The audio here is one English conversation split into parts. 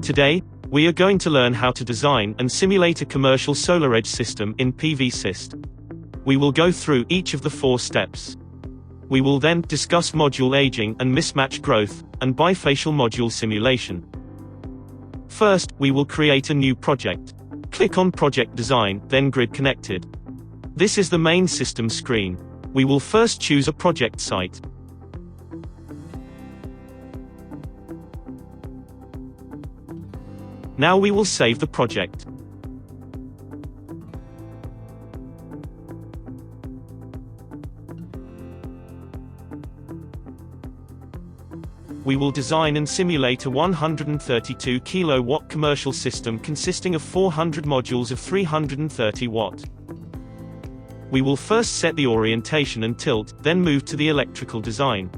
Today, we are going to learn how to design and simulate a commercial SolarEdge system in PVsyst. We will go through each of the 4 steps. We will then discuss module aging and mismatch growth, and bifacial module simulation. First, we will create a new project. Click on Project Design, then Grid Connected. This is the main system screen. We will first choose a project site. Now we will save the project. We will design and simulate a 132 kW commercial system consisting of 400 modules of 330 watt. We will first set the orientation and tilt, then move to the electrical design.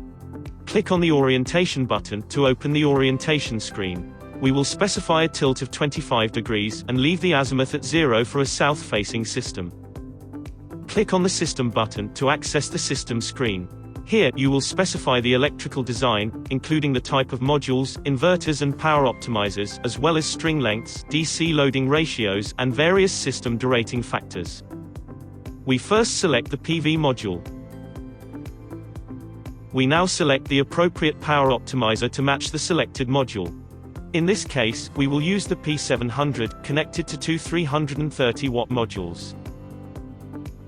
Click on the orientation button to open the orientation screen. We will specify a tilt of 25 degrees and leave the azimuth at 0 for a south-facing system. Click on the System button to access the system screen. Here, you will specify the electrical design, including the type of modules, inverters and power optimizers, as well as string lengths, DC loading ratios, and various system derating factors. We first select the PV module. We now select the appropriate power optimizer to match the selected module. In this case, we will use the P700, connected to two 330 watt modules.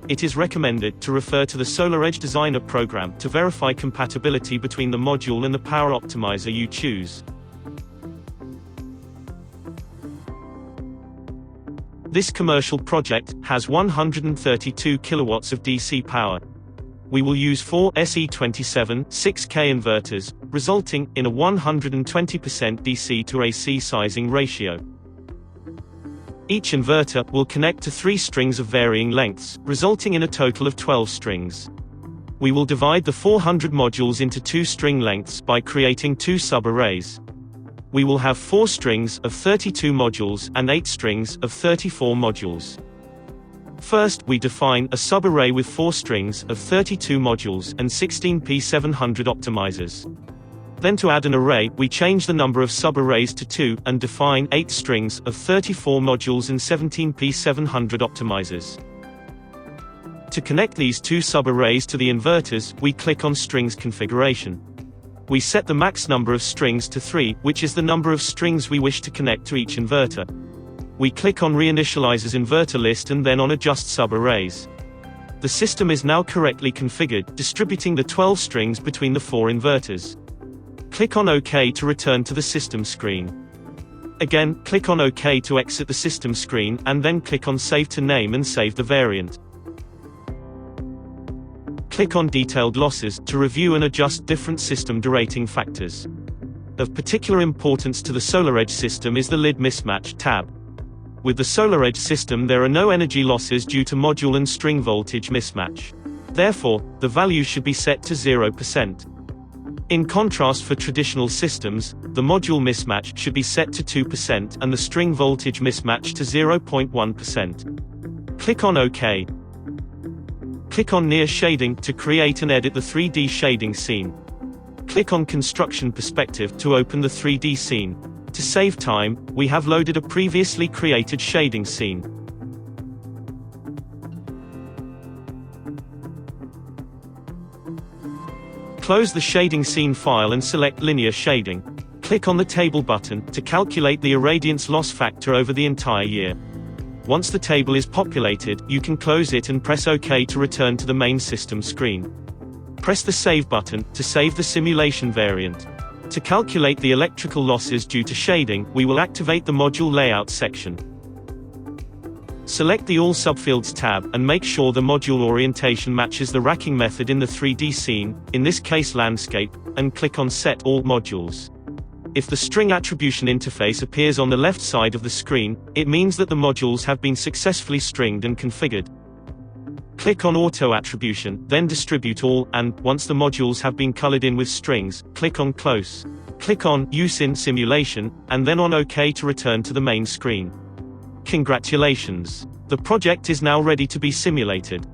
It is recommended to refer to the SolarEdge Designer program to verify compatibility between the module and the power optimizer you choose. This commercial project has 132 kilowatts of DC power. We will use 4 SE27 6K inverters, resulting in a 120% DC to AC sizing ratio. Each inverter will connect to 3 strings of varying lengths, resulting in a total of 12 strings. We will divide the 400 modules into 2 string lengths by creating 2 subarrays. We will have 4 strings of 32 modules and 8 strings of 34 modules. First, we define a subarray with 4 strings of 32 modules and 16 P700 optimizers. Then to add an array, we change the number of subarrays to 2, and define 8 strings of 34 modules and 17 P700 optimizers. To connect these 2 subarrays to the inverters, we click on Strings Configuration. We set the max number of strings to 3, which is the number of strings we wish to connect to each inverter. We click on Reinitializers Inverter List and then on Adjust Subarrays. The system is now correctly configured, distributing the 12 strings between the 4 inverters. Click on OK to return to the system screen. Again, click on OK to exit the system screen, and then click on Save to Name and save the variant. Click on Detailed Losses to review and adjust different system derating factors. Of particular importance to the SolarEdge system is the Lid Mismatch tab. With the SolarEdge system there are no energy losses due to module and string voltage mismatch. Therefore, the value should be set to 0%. In contrast, for traditional systems, the module mismatch should be set to 2% and the string voltage mismatch to 0.1%. Click on OK. Click on Near Shading to create and edit the 3D shading scene. Click on Construction Perspective to open the 3D scene. To save time, we have loaded a previously created shading scene. Close the shading scene file and select Linear Shading. Click on the Table button to calculate the irradiance loss factor over the entire year. Once the table is populated, you can close it and press OK to return to the main system screen. Press the Save button to save the simulation variant. To calculate the electrical losses due to shading, we will activate the Module Layout section. Select the All Subfields tab, and make sure the module orientation matches the racking method in the 3D scene, in this case landscape, and click on Set All Modules. If the string attribution interface appears on the left side of the screen, it means that the modules have been successfully stringed and configured. Click on Auto Attribution, then Distribute All, and, once the modules have been colored in with strings, click on Close. Click on Use in Simulation, and then on OK to return to the main screen. Congratulations! The project is now ready to be simulated.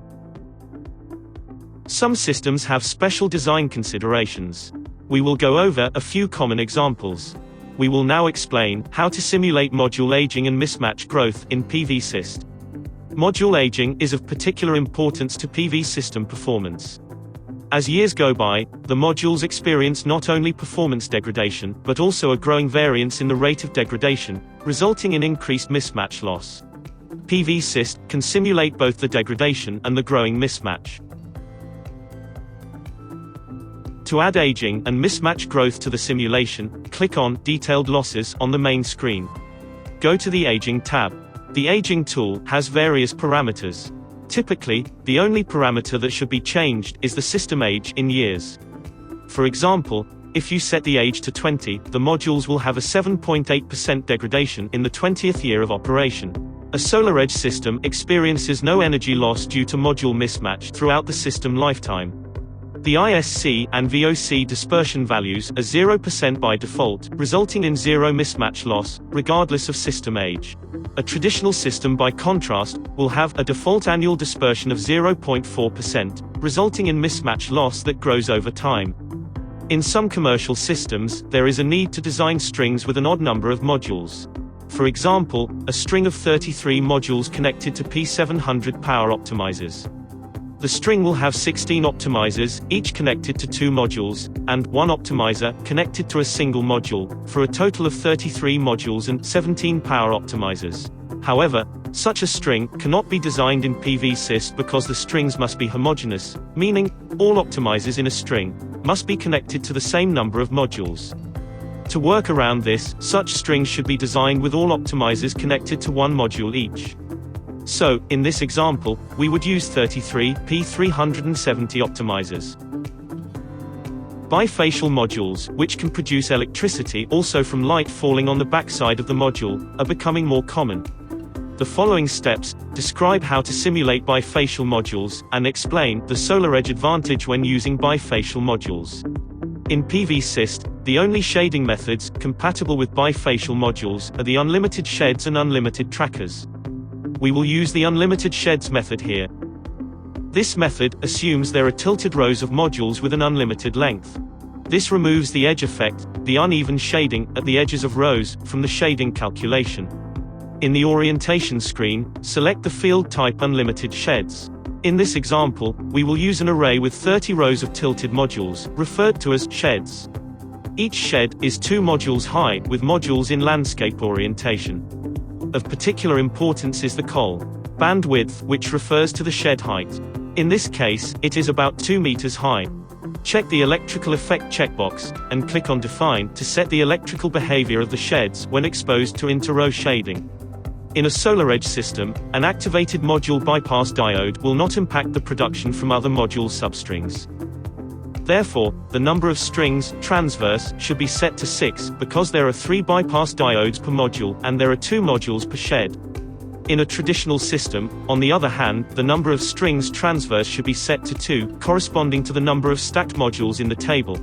Some systems have special design considerations. We will go over a few common examples. we will now explain how to simulate module aging and mismatch growth in PVsyst. Module aging is of particular importance to PV system performance. As years go by, the modules experience not only performance degradation, but also a growing variance in the rate of degradation, resulting in increased mismatch loss. PVsyst can simulate both the degradation and the growing mismatch. To add aging and mismatch growth to the simulation, click on Detailed Losses on the main screen. Go to the Aging tab. The Aging tool has various parameters. Typically, the only parameter that should be changed is the system age in years. For example, if you set the age to 20, the modules will have a 7.8% degradation in the 20th year of operation. A SolarEdge system experiences no energy loss due to module mismatch throughout the system lifetime. The ISC and VOC dispersion values are 0% by default, resulting in zero mismatch loss, regardless of system age. A traditional system, by contrast, will have a default annual dispersion of 0.4%, resulting in mismatch loss that grows over time. In some commercial systems, there is a need to design strings with an odd number of modules. For example, a string of 33 modules connected to P700 power optimizers. The string will have 16 optimizers, each connected to 2 modules, and 1 optimizer, connected to a single module, for a total of 33 modules and 17 power optimizers. However, such a string cannot be designed in PVsyst because the strings must be homogeneous, meaning, all optimizers in a string must be connected to the same number of modules. To work around this, such strings should be designed with all optimizers connected to 1 module each. So, in this example, we would use 33 P370 optimizers. Bifacial modules, which can produce electricity also from light falling on the backside of the module, are becoming more common. The following steps describe how to simulate bifacial modules, and explain the SolarEdge advantage when using bifacial modules. In PVsyst, the only shading methods compatible with bifacial modules are the unlimited sheds and unlimited trackers. We will use the unlimited sheds method here. This method assumes there are tilted rows of modules with an unlimited length. This removes the edge effect, the uneven shading at the edges of rows, from the shading calculation. In the orientation screen, select the field type Unlimited Sheds. In this example, we will use an array with 30 rows of tilted modules, referred to as sheds. Each shed is 2 modules high, with modules in landscape orientation. Of particular importance is the col bandwidth, which refers to the shed height. In this case, it is about 2 meters high. Check the Electrical Effect checkbox, and click on Define to set the electrical behavior of the sheds when exposed to inter-row shading. In a SolarEdge system, an activated module bypass diode will not impact the production from other module substrings. Therefore, the number of strings transverse should be set to 6, because there are 3 bypass diodes per module, and there are 2 modules per shed. In a traditional system, on the other hand, the number of strings transverse should be set to 2, corresponding to the number of stacked modules in the table.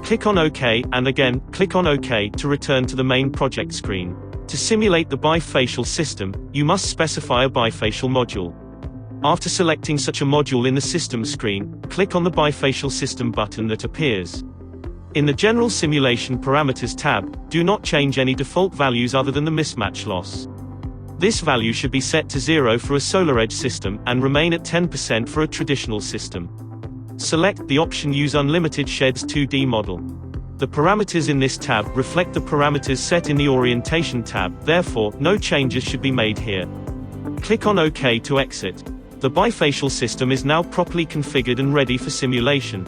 Click on OK, and again, click on OK to return to the main project screen. To simulate the bifacial system, you must specify a bifacial module. After selecting such a module in the system screen, click on the bifacial system button that appears. In the General Simulation Parameters tab, do not change any default values other than the mismatch loss. This value should be set to 0 for a SolarEdge system, and remain at 10% for a traditional system. Select the option Use Unlimited Sheds 2D model. The parameters in this tab reflect the parameters set in the Orientation tab, therefore, no changes should be made here. Click on OK to exit. The bifacial system is now properly configured and ready for simulation.